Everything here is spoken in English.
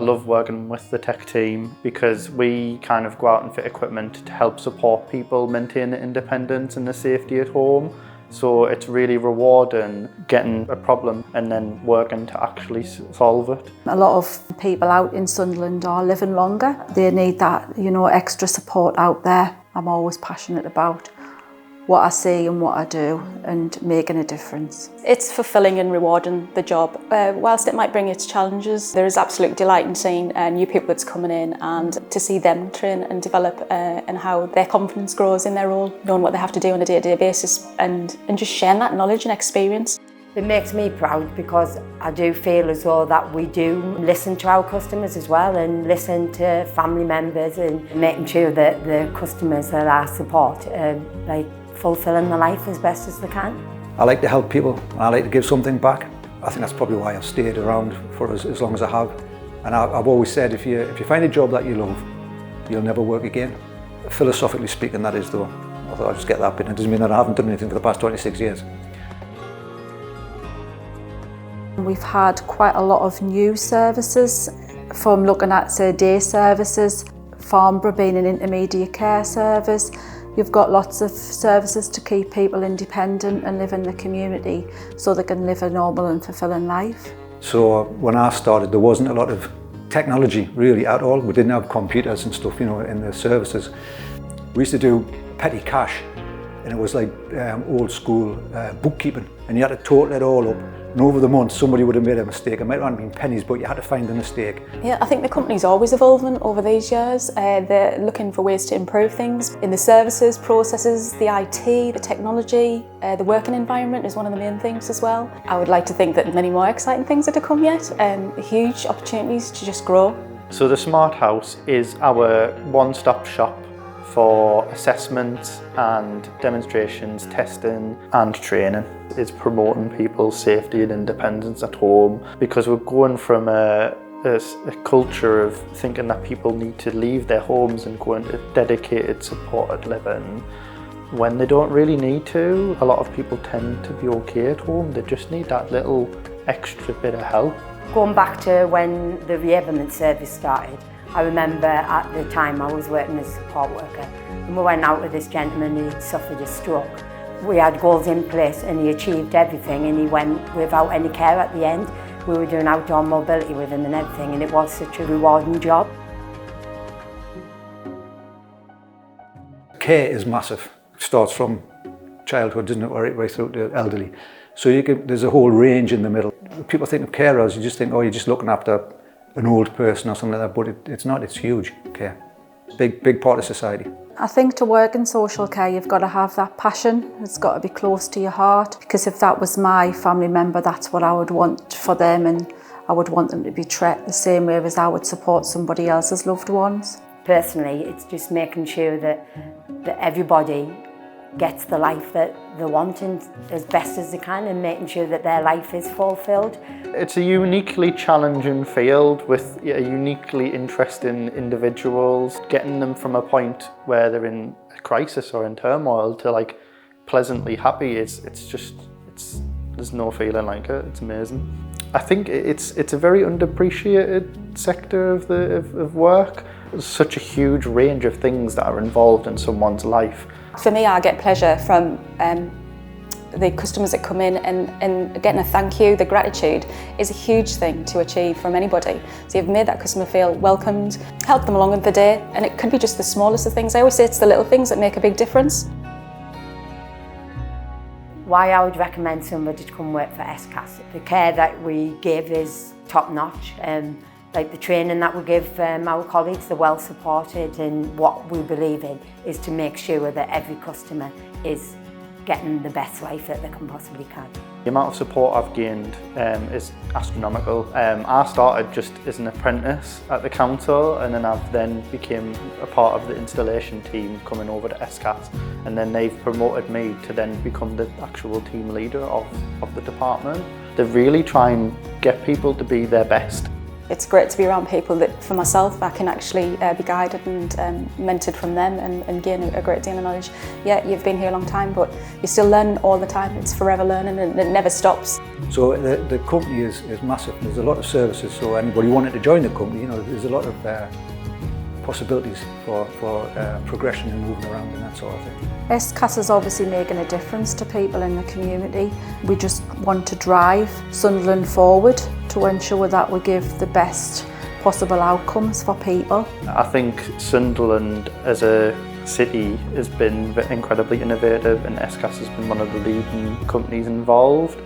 I love working with the tech team because we kind of go out and fit equipment to help support people maintain the independence and the safety at home. So it's really rewarding getting a problem and then working to actually solve it. A lot of people out in Sunderland are living longer. They need that, extra support out there. I'm always passionate about what I see and what I do and making a difference. It's fulfilling and rewarding, the job. Whilst it might bring its challenges, there is absolute delight in seeing new people that's coming in and to see them train and develop and how their confidence grows in their role, knowing what they have to do on a day-to-day basis and just sharing that knowledge and experience. It makes me proud because I do feel as though that we do listen to our customers as well and listen to family members and making sure that the customers that I support fulfilling their life as best as they can. I like to help people and I like to give something back. I think that's probably why I've stayed around for as long as I have. And I've always said if you find a job that you love, you'll never work again. Philosophically speaking, that is though. I thought I'd just get that bit. It doesn't mean that I haven't done anything for the past 26 years. We've had quite a lot of new services, from looking at, say, day services, Farnborough being an intermediate care service. You've got lots of services to keep people independent and live in the community so they can live a normal and fulfilling life. So when I started, there wasn't a lot of technology really at all. We didn't have computers and stuff, in the services. We used to do petty cash, and it was like old school bookkeeping, and you had to total it all up. And over the months, somebody would have made a mistake. It might not have been pennies, but you had to find the mistake. Yeah, I think the company's always evolving over these years. They're looking for ways to improve things in the services, processes, the IT, the technology, the working environment is one of the main things as well. I would like to think that many more exciting things are to come yet, huge opportunities to just grow. So the Smart House is our one-stop shop for assessments and demonstrations, testing and training. It's promoting people's safety and independence at home because we're going from a culture of thinking that people need to leave their homes and go into dedicated supported living when they don't really need to. A lot of people tend to be okay at home, they just need that little extra bit of help. Going back to when the reablement service started, I remember at the time I was working as a support worker and we went out with this gentleman who suffered a stroke. We had goals in place and he achieved everything and he went without any care at the end. We were doing outdoor mobility with him and everything and it was such a rewarding job. Care is massive. It starts from childhood, doesn't it, right through to elderly. So there's a whole range in the middle. People think of carers, you just think, oh, you're just looking after an old person or something like that, but it's not, it's huge care. Big part of society. I think to work in social care you've got to have that passion, it's got to be close to your heart, because if that was my family member that's what I would want for them and I would want them to be treated the same way as I would support somebody else's loved ones. Personally, it's just making sure that everybody gets the life that they want as best as they can and making sure that their life is fulfilled. It's a uniquely challenging field with uniquely interesting individuals. Getting them from a point where they're in a crisis or in turmoil to pleasantly happy, there's no feeling like it. It's amazing. I think it's a very underappreciated sector of work. There's such a huge range of things that are involved in someone's life. For me, I get pleasure from the customers that come in and getting a thank you. The gratitude is a huge thing to achieve from anybody. So you've made that customer feel welcomed, helped them along with the day, and it could be just the smallest of things. I always say it's the little things that make a big difference. Why I would recommend somebody to come work for SCAS. The care that we give is top notch. The training that we give our colleagues, they're well supported, and what we believe in is to make sure that every customer is getting the best life that they can possibly can. The amount of support I've gained is astronomical. I started just as an apprentice at the council and then I've became a part of the installation team coming over to SCAS, and then they've promoted me to then become the actual team leader of the department. They really try and get people to be their best. It's great to be around people that, for myself, I can actually be guided and mentored from them and gain a great deal of knowledge. Yeah, you've been here a long time, but you're still learning all the time. It's forever learning and it never stops. So the company is massive. There's a lot of services, so anybody wanting to join the company, you know, there's a lot of possibilities for progression and moving around and that sort of thing. SCAS is obviously making a difference to people in the community. We just want to drive Sunderland forward to ensure that we give the best possible outcomes for people. I think Sunderland as a city has been incredibly innovative, and SCAS has been one of the leading companies involved.